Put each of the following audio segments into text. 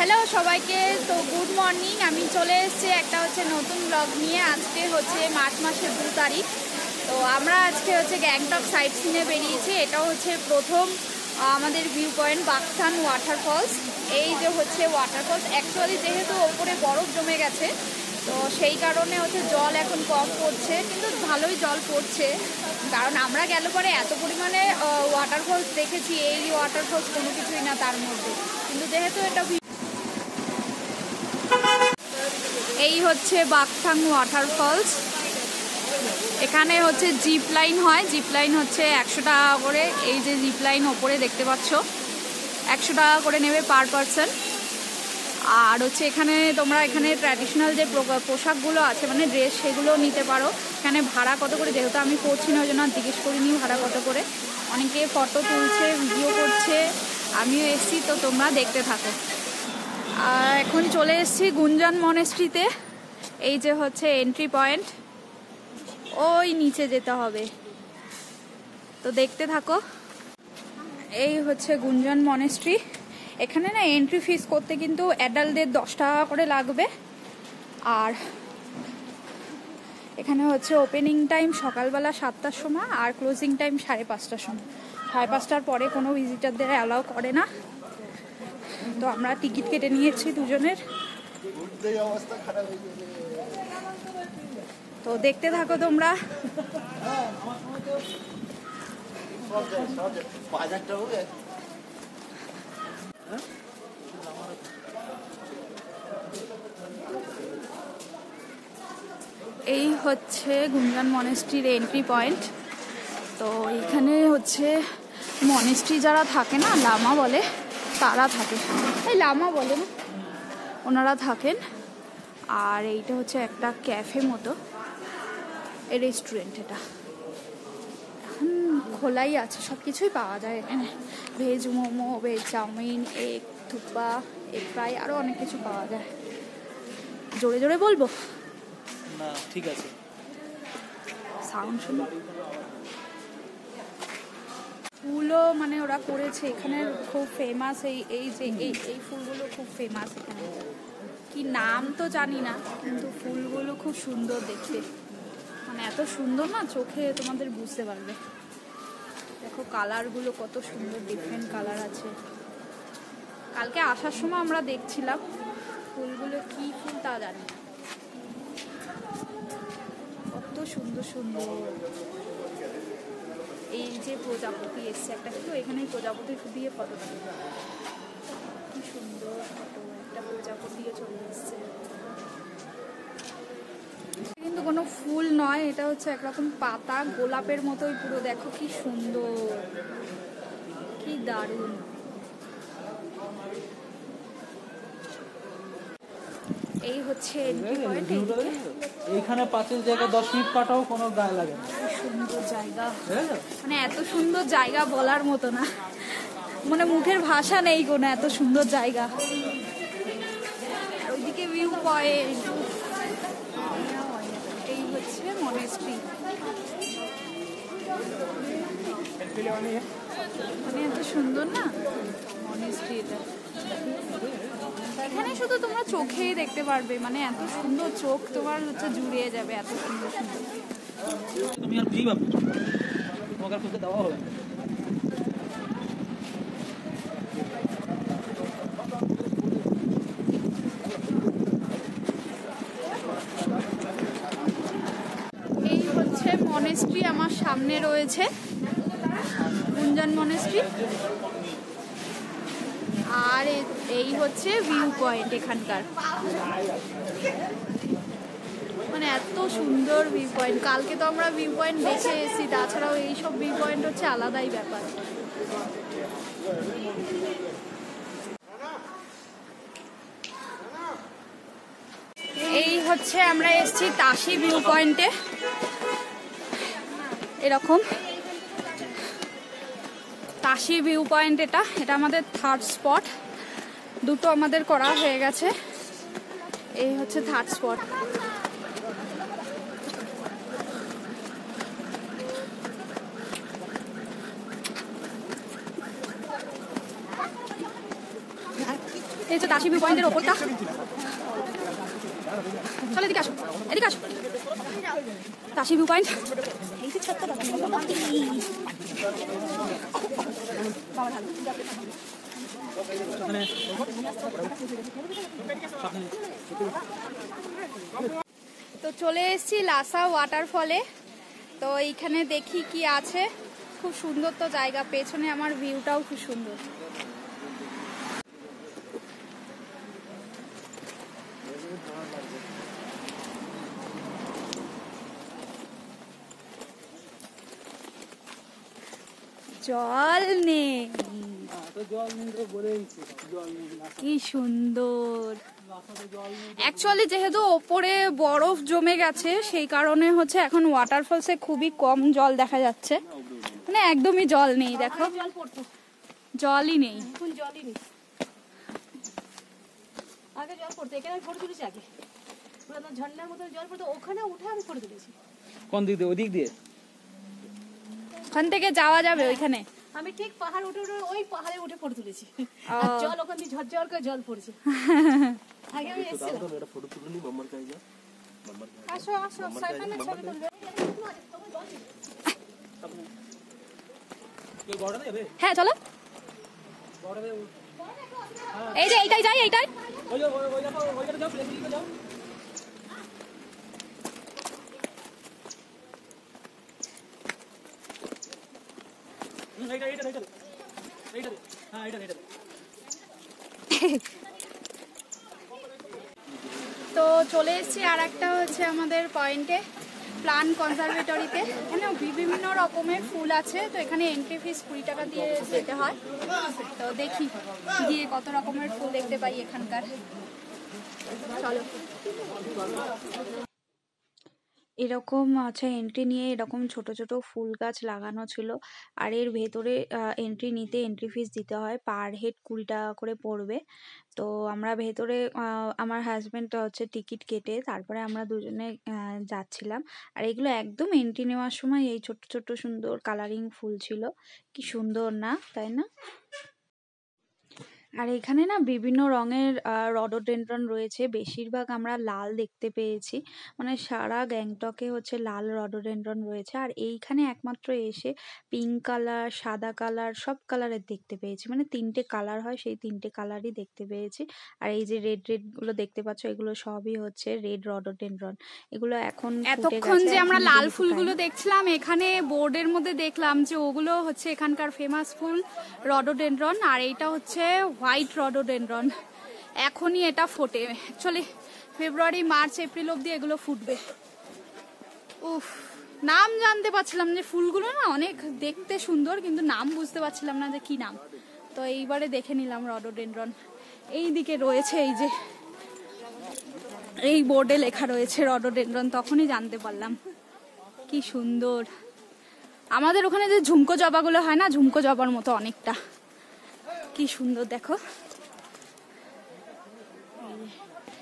Hello সবাইকে, তো good morning. আমি চলে এসেছি একটা নতুন ব্লগ নিয়ে। আজকে মার্চ মাসের 2 তারিখ। তো আমরা আজকে গ্যাংটক সাইট সিনে বেরিয়েছি। এটা প্রথম আমাদের ভিউ পয়েন্ট বাকথান ওয়াটারফলস। এই যে ওয়াটারফলস, অ্যাকচুয়ালি যেহেতু ওপরে বরফ জমে গেছে, তো সেই কারণে জল এখন কম পড়ছে, কিন্তু ভালোই জল পড়ছে। কারণ আমরা গেল পরে এত পরিমাণে ওয়াটারফলস দেখেছি, এই ওয়াটারফলস কোনো কিছুই না তার মধ্যে। কিন্তু যেহেতু এটা এই বাকথাং ওয়াটারফলস, এখানে জিপ লাইন হয়। জিপ লাইন 100 টাকা করে। এই যে জিপ লাইন ওপরে দেখতে পাচ্ছ, 100 টাকা করে নেবে পার পারসন। আর এখানে তোমরা ট্র্যাডিশনাল যে পোশাকগুলো আছে, মানে ড্রেস, সেগুলো নিতে পারো। এখানে ভাড়া কত করে, যেহেতু আমি পড়ছি না ওই জন্য জিজ্ঞেস করিনি ভাড়া কত করে। অনেকে ফটো তুলছে, ভিডিও করছে, আমিও এসছি, তো তোমরা দেখতে থাকো। আর এখন চলে এসেছি গুঞ্জন মনেস্ট্রিতে। এই যে এন্ট্রি পয়েন্ট, ওই নিচে যেতে হবে, তো দেখতে থাকো। এই গুঞ্জন মনেস্ট্রি। এখানে না এন্ট্রি ফিস করতে কিন্তু অ্যাডাল্টদের 10 টাকা করে লাগবে। আর এখানে ওপেনিং টাইম সকালবেলা 7টার সময়, আর ক্লোজিং টাইম 5:30টার সময়। 5:30টার পরে কোনো ভিজিটারদের অ্যালাউ করে না। তো আমরা টিকিট কেটে নিয়েছি দুজনের, তো দেখতে থাকো তোমরা। এই গুঞ্জন মনেস্ট্রির এন্ট্রি পয়েন্ট। তো এখানে মনেস্ট্রি যারা থাকে না, লামা বলে, তারা থাকে। এই লামা বলে না, ওনারা থাকেন। আর এইটা একটা ক্যাফে মতো, এই রেস্টুরেন্ট। এটা এখন খোলাই আছে, সব কিছুই পাওয়া যায় এখানে। Veg momo, veg chowmein, egg thukpa, egg fry, আরও অনেক কিছু পাওয়া যায়। জোরে জোরে বলবো না? ঠিক আছে, সাউন্ড শুনো। ফুলও মানে ওরা করেছে এখানে, খুব ফেমাস। এই যে এই ফুলগুলো খুব ফেমাস এখানে। কি নাম তো জানি না, কিন্তু ফুলগুলো খুব সুন্দর দেখতে। মানে এত সুন্দর না, চোখে তোমাদের বুঝতে পারবে। দেখো কালারগুলো কত সুন্দর, ডিফারেন্ট কালার আছে। কালকে আসার সময় আমরা দেখছিলাম ফুলগুলো, কি ফুল তা জানি না, কত সুন্দর সুন্দর। এই যে প্রজাপতি এসছে একটা, কিন্তু এখানে প্রজাপতি দিয়ে ফটো তুলবে, কি সুন্দর ফটো। একটা প্রজাপতিও চলে এসছে, কিন্তু কোনো ফুল নয়, এটা একরকম পাতা, গোলাপের মতোই পুরো। দেখো কি সুন্দর, কি দারুণ। এই এন্ট্রি পয়েন্ট। এইখানে 5 জায়গা 10 মিনিট কাটাও কোনো গায়ে লাগে না। সুন্দর জায়গা, মানে এত সুন্দর জায়গা বলার মতো না, মানে মুখের ভাষা নেই কোনো, এত সুন্দর জায়গা। ওইদিকে ভিউ পয়েন্ট। এই মনেস্ট্রি, মানে এত সুন্দর না মনেস্ট্রি। এটা এখানে শুধু তোমরা চোখেই দেখতে পারবে, মানে এত সুন্দর, চোখ তোমার জুড়িয়ে যাবে, এত সুন্দর সুন্দর। তুমি আর ফ্রি ভাবছো, তোমাকে খুঁজে দেওয়া হবে। এই মনেস্ট্রি আমার সামনে রয়েছে, গুঞ্জন মনেস্ট্রি। আর এই ভিউ পয়েন্ট এখানকার, মানে এত সুন্দর ভিউ পয়েন্ট। কালকে তো আমরা ভিউ পয়েন্ট দেখে এসেছি, তাছাড়াও এইসব ভিউ পয়েন্ট আলাদাই ব্যাপার। এই আমরা এসেছি তাশি ভিউ পয়েন্টে। এরকম তাশি ভিউ পয়েন্ট, এটা আমাদের 3rd স্পট। দুটো আমাদের করা হয়ে গেছে, এই 3rd স্পট। এই যে তাসি ভিউ পয়েন্টের ওপরটা। চলো এদিকে আসো, এদিকে আসো। Tashi view point. এই যে ছোট্ট তো চলে এসেছি লাসা ওয়াটারফলে। তো এইখানে দেখি কি আছে, খুব সুন্দর তো জায়গা, পেছনে আমার ভিউটাও খুব সুন্দর। জল নেই, কি সুন্দর। অ্যাকচুয়ালি যেহেতু ওপরে বরফ জমে গেছে সেই কারণে হচ্ছে এখন ওয়াটারফলসে খুবই কম জল দেখা যাচ্ছে, মানে একদমই জল নেই। দেখো জলই নেই, আগে জল পড়তো, এখানে ফটো তুলেছি আগে, ঝর্ণার মতো জল পড়তো, ওখানে উঠে আমি ফটো তুলেছি। কোন দিক দিয়ে? ওই দিক দিয়ে ওখান থেকে যাওয়া যাবে ওইখানে। আমি ঠিক পাহাড় উঠে উঠে ওই পাহাড়ে উঠে ফটো তুলেছি, আর জল ওখান দিয়ে ঝরঝর করে জল পড়ছে। আগে আমি এসেছিলাম। আসো আসো, সাইফানের ছবি তুলবে। হ্যাঁ চলো, এই যে এইটাই যাই, এইটাই। তো চলে এসেছি আর একটা হচ্ছে আমাদের পয়েন্টে, প্লান্ট কনজারভেটরিতে। এখানে বিভিন্ন রকমের ফুল আছে, তো এখানে এন্ট্রি ফিস 20 টাকা দিয়ে যেতে হয়। তো দেখি গিয়ে কত রকমের ফুল দেখতে পাই এখানকার। চলো। এরকম আছে এন্ট্রি নিয়ে এরকম ছোট ছোট ফুল গাছ লাগানো ছিল, আর এর ভেতরে এন্ট্রি নিতে এন্ট্রি ফিস দিতে হয়, পার হেড 20 টাকা করে পড়বে। তো আমরা ভেতরে আমার হাজবেন্ড হচ্ছে টিকিট কেটে তারপরে আমরা দুজনে যাচ্ছিলাম। আর এগুলো একদম এন্ট্রি নেওয়ার সময় এই ছোট্ট ছোট্ট সুন্দর কালারিং ফুল ছিল, কি সুন্দর না, তাই না? আর এখানে না বিভিন্ন রঙের রডোডেনড্রন রয়েছে, বেশিরভাগ আমরা লাল দেখতে পেয়েছি, মানে সারা গ্যাংটকে হচ্ছে লাল রডোডেনড্রন রয়েছে। আর এইখানে একমাত্র এসে পিঙ্ক কালার, সাদা কালার, সব কালারের দেখতে পেয়েছি, মানে 3টে কালার হয়, সেই 3টে কালারই দেখতে পেয়েছি। আর এই যে রেড রেড গুলো দেখতে পাচ্ছ, এগুলো সবই হচ্ছে রেড রডোডেনড্রন। এগুলো এখন এতক্ষণ যে আমরা লাল ফুলগুলো দেখছিলাম, এখানে বোর্ডের মধ্যে দেখলাম যে ওগুলো হচ্ছে এখানকার ফেমাস ফুল রডোডেনড্রন, আর এইটা হচ্ছে হোয়াইট রডোডেনড্রন। এখনই এটা ফোটে, অ্যাকচুয়ালি ফেব্রুয়ারি, মার্চ, এপ্রিল অবধি এগুলো ফুটবে। উফ, নাম জানতে পারছিলাম যে ফুলগুলো না অনেক দেখতে সুন্দর, কিন্তু নাম বুঝতে পারছিলাম না যে কি নাম। তো এইবারে দেখে নিলাম রডোডেনড্রন। এই দিকে রয়েছে, এই যে এই বোর্ডে লেখা রয়েছে রডোডেনড্রন, তখনই জানতে পারলাম কি সুন্দর। আমাদের ওখানে যে ঝুমকো জবাগুলো হয় না, ঝুমকো জবার মতো অনেকটা, কি সুন্দর দেখো।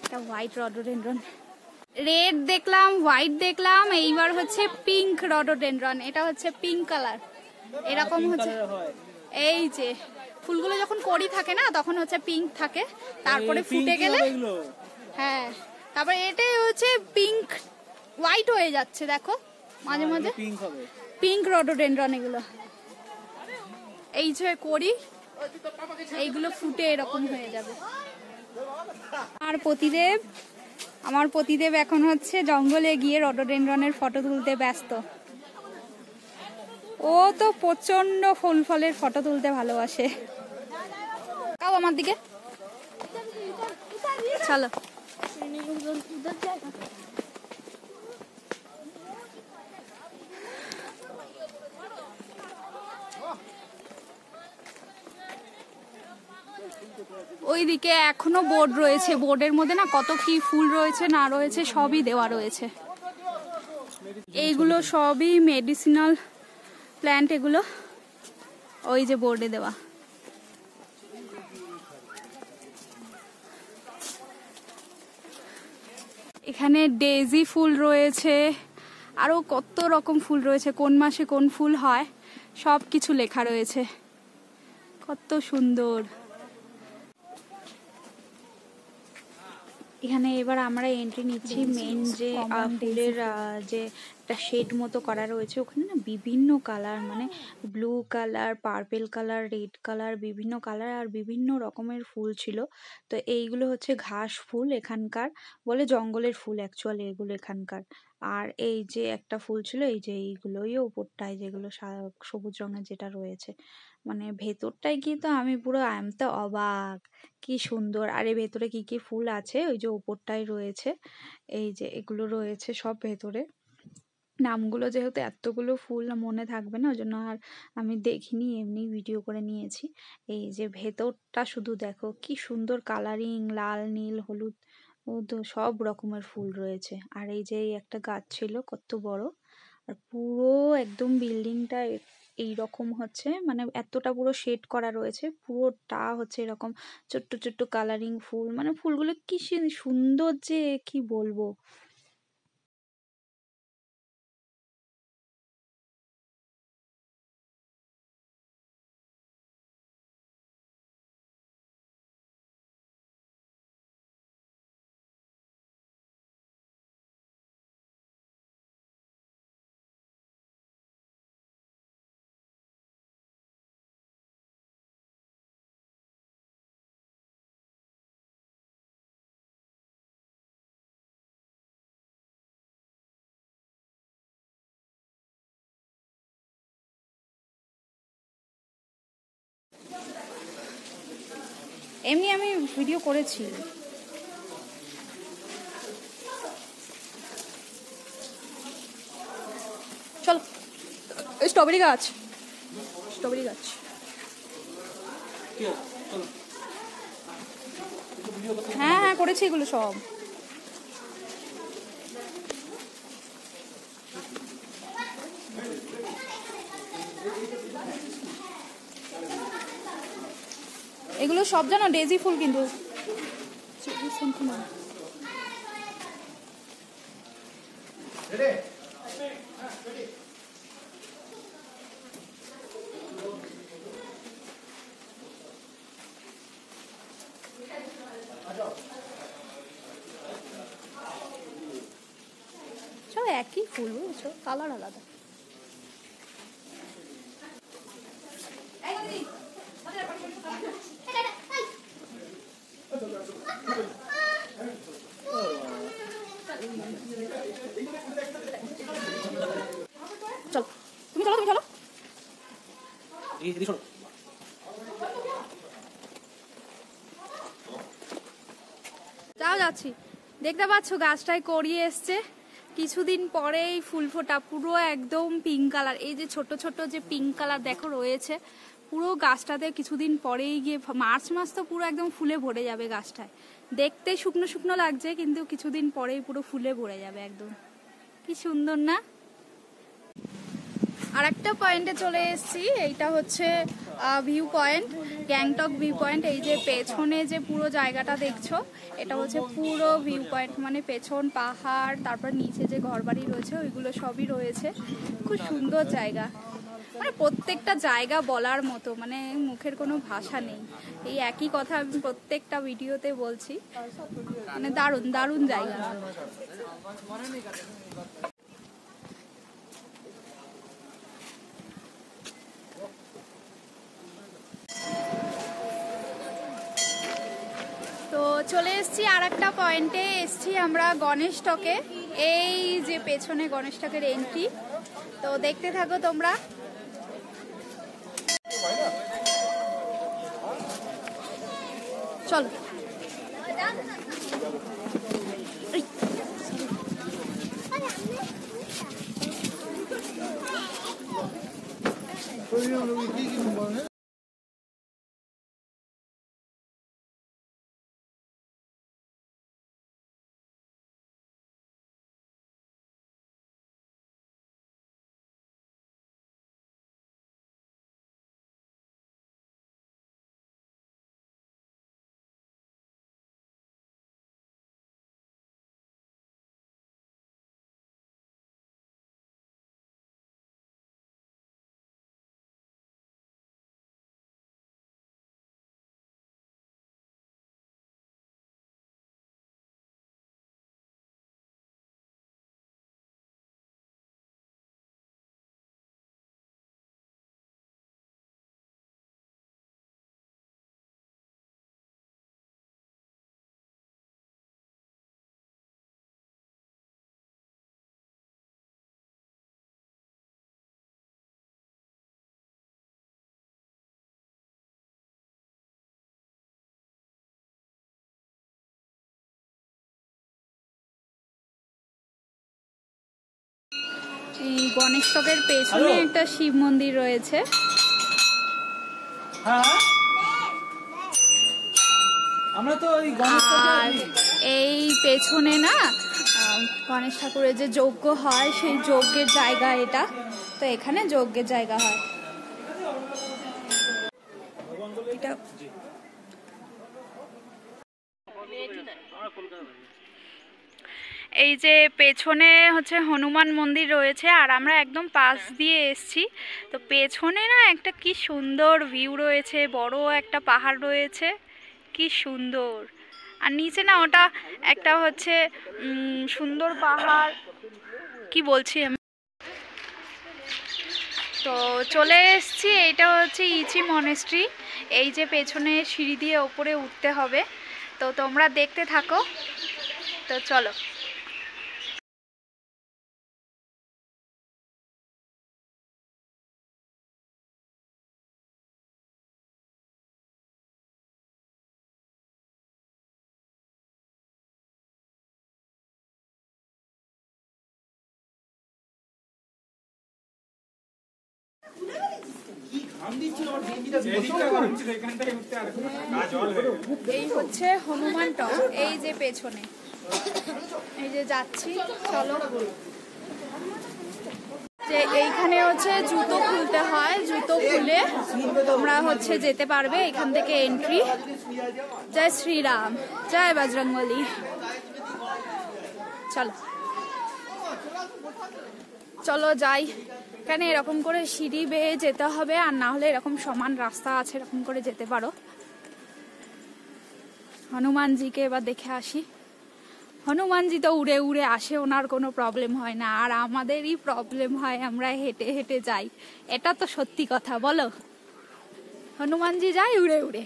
এটা হোয়াইট রডোডেনড্রন, রেড দেখলাম, হোয়াইট দেখলাম, এইবার হচ্ছে পিঙ্ক রডোডেনড্রন। এটা হচ্ছে পিঙ্ক কালার, এরকম হচ্ছে। এই যে ফুলগুলো যখন কড়ি থাকে না তখন হচ্ছে পিঙ্ক থাকে, তারপরে ফুটে গেলে হ্যাঁ, তারপরে এটা হচ্ছে পিঙ্ক হোয়াইট হয়ে যাচ্ছে, দেখো মাঝে মাঝে পিঙ্ক রডোডেনড্রন। এগুলো এই যে কড়ি, এইগুলো ফুটে এরকম হয়ে যাবে। আর আমার পতিদেব এখন হচ্ছে জঙ্গলে গিয়ে রডোডেনড্রনের ফটো তুলতে ব্যস্ত। ও তো প্রচন্ড ফুল ফলের ফটো তুলতে ভালোবাসে। কাও আমার দিকে, চলো। ওইদিকে এখনো বোর্ড রয়েছে, বোর্ডের মধ্যে না কত কি ফুল রয়েছে না রয়েছে সবই দেওয়া রয়েছে। এইগুলো সবই মেডিসিনাল প্ল্যান্ট, এগুলো ওই যে বোর্ডে দেওয়া। এখানে ডেজি ফুল রয়েছে, আরো কত রকম ফুল রয়েছে, কোন মাসে কোন ফুল হয় সব কিছু লেখা রয়েছে, কত সুন্দর। এখানে এবার আমরা এন্ট্রি নিচ্ছি মেন যে ফুলের যে একটা শেড মতো করা রয়েছে, ওখানে না বিভিন্ন কালার, মানে blue colour, purple colour, red colour, বিভিন্ন কালার আর বিভিন্ন রকমের ফুল ছিল। তো এইগুলো হচ্ছে ঘাস ফুল এখানকার, বলে জঙ্গলের ফুল অ্যাকচুয়ালি এগুলো এখানকার। আর এই যে একটা ফুল ছিল, এই যে এইগুলোই ওপরটায় যেগুলো সবুজ রঙের যেটা রয়েছে, মানে ভেতরটায় গিয়ে তো আমি পুরো আই এম তো অবাক, কি সুন্দর। আর এর ভেতরে কি কি ফুল আছে ওই যে ওপরটায় রয়েছে, এই যে এগুলো রয়েছে সব ভেতরে। নামগুলো যেহেতু এতগুলো ফুল মনে থাকবে না, ওই জন্য আর আমি দেখিনি, এমনি ভিডিও করে নিয়েছি। এই যে ভেতরটা শুধু দেখো কি সুন্দর কালারিং, লাল, নীল, হলুদ, তো সব রকমের ফুল রয়েছে। আর এই যে এই একটা গাছ ছিল কত বড়, আর পুরো একদম বিল্ডিংটা এইরকম হচ্ছে, মানে এতটা পুরো শেড করা রয়েছে, পুরোটা হচ্ছে এরকম ছোট্ট ছোট্ট কালারিং ফুল, মানে ফুলগুলো কি সুন্দর যে কি বলবো। এমনি আমি ভিডিও করেছি। চলো, স্ট্রবেরি গাছ, স্ট্রবেরি গাছ। হ্যাঁ হ্যাঁ করেছি এগুলো সব। এগুলো সব জানো ডেজি ফুল, কিন্তু সব একই ফুল, বুঝছো, কালার আলাদা। চলো তুমি চলো, তুমি চলো। যাও যাচ্ছি। দেখতে পাচ্ছ গাছটায় করিয়ে এসছে, কিছুদিন পরেই ফুল ফোটা, পুরো একদম পিঙ্ক কালার। এই যে ছোট ছোট যে পিঙ্ক কালার দেখো রয়েছে, পুরো গাছটাতে কিছুদিন পরেই গিয়ে মার্চ মাস তো পুরো একদম ফুলে ভরে যাবে গাছটায়। দেখতে শুকনো শুকনো লাগছে, কিন্তু কিছুদিন পরেই পুরো ফুলে ভরে যাবে একদম। কি সুন্দর না? আর একটা পয়েন্টে চলে এসেছি, এইটা হচ্ছে view point, Gangtok view point. এই যে পেছনে যে পুরো জায়গাটা দেখছো, এটা হচ্ছে পুরো ভিউ পয়েন্ট, মানে পেছন পাহাড়, তারপর নিচে যে ঘরবাড়ি রয়েছে ওইগুলো সবই রয়েছে। খুব সুন্দর জায়গা, মানে প্রত্যেকটা জায়গা বলার মতো, মানে মুখের কোনো ভাষা নেই। এই একই কথা আমি প্রত্যেকটা ভিডিওতে বলছি, মানে দারুণ দারুণ জায়গা। তো চলে এসছি আর একটা পয়েন্টে, এসছি আমরা গণেশ টকে। এই যে পেছনে গণেশ টকের এন্ট্রি, তো দেখতে থাকো তোমরা। চলো। গণেশ টকের পেছনে একটা শিব মন্দির রয়েছে। আর এই পেছনে না গণেশ ঠাকুরের যে যজ্ঞ হয় সেই যজ্ঞের জায়গা এটা, তো এখানে যজ্ঞের জায়গা হয়। এটা এই যে পেছনে হচ্ছে হনুমান মন্দির রয়েছে, আর আমরা একদম পাশ দিয়ে এসছি। তো পেছনে না একটা কি সুন্দর ভিউ রয়েছে, বড় একটা পাহাড় রয়েছে, কি সুন্দর। আর নিচে না ওটা একটা হচ্ছে সুন্দর পাহাড়, কি বলছি আমি। তো চলে এসছি, এইটা হচ্ছে ইচি মনেস্ট্রি। এই যে পেছনে সিঁড়ি দিয়ে ওপরে উঠতে হবে, তো তোমরা দেখতে থাকো। তো চলো। এই হচ্ছে হনুমান টক, এই যে পেছনে, এই যে যাচ্ছি, চলো। যে এইখানে হচ্ছে জুতো খুলতে হয়, জুতো খুলে তোমরা হচ্ছে যেতে পারবে, এখান থেকে এন্ট্রি। জয় শ্রীরাম, জয় বজরংবলী। চলো চলো যাই। এখানে এরকম করে সিঁড়ি বেয়ে যেতে হবে, আর না হলে এরকম সমান রাস্তা আছে, এরকম করে যেতে পারো। হনুমানজিকে এবার দেখে আসি। হনুমানজি তো উড়ে উড়ে আসে, ওনার কোনো প্রবলেম হয় না, আর আমাদেরই প্রবলেম হয়, আমরা হেঁটে হেঁটে যাই। এটা তো সত্যি কথা, বলো। হনুমানজি যায় উড়ে উড়ে।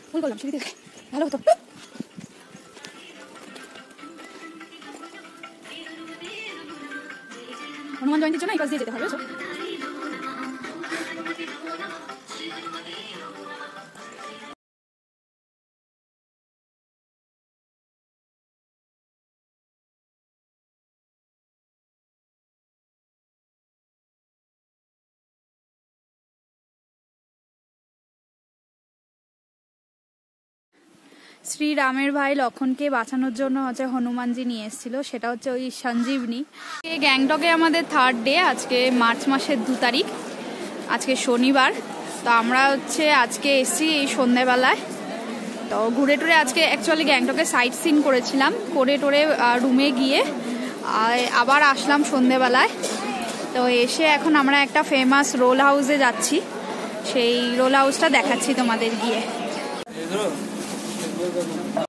ভুল করলাম, সিঁড়ি দেখে ভালো হতো। হনুমান জয়ন্তীর জন্য এই পাশ দিয়ে যেতে হবে। শ্রীরামের ভাই লক্ষণকে বাঁচানোর জন্য হচ্ছে হনুমানজি নিয়ে এসেছিল, সেটা হচ্ছে ওই সঞ্জীবনী। গ্যাংটকে আমাদের 3rd ডে, আজকে মার্চ মাসের 2 তারিখ, আজকে শনিবার। তো আমরা হচ্ছে আজকে এসেছি এই সন্ধ্যেবেলায়। তো ঘুরে টুরে আজকে অ্যাকচুয়ালি গ্যাংটকে সাইট সিন করেছিলাম, করে টোরে রুমে গিয়ে আবার আসলাম সন্ধ্যেবেলায়। তো এসে এখন আমরা একটা ফেমাস রোল হাউসে যাচ্ছি, সেই রোল হাউসটা দেখাচ্ছি তোমাদের গিয়ে।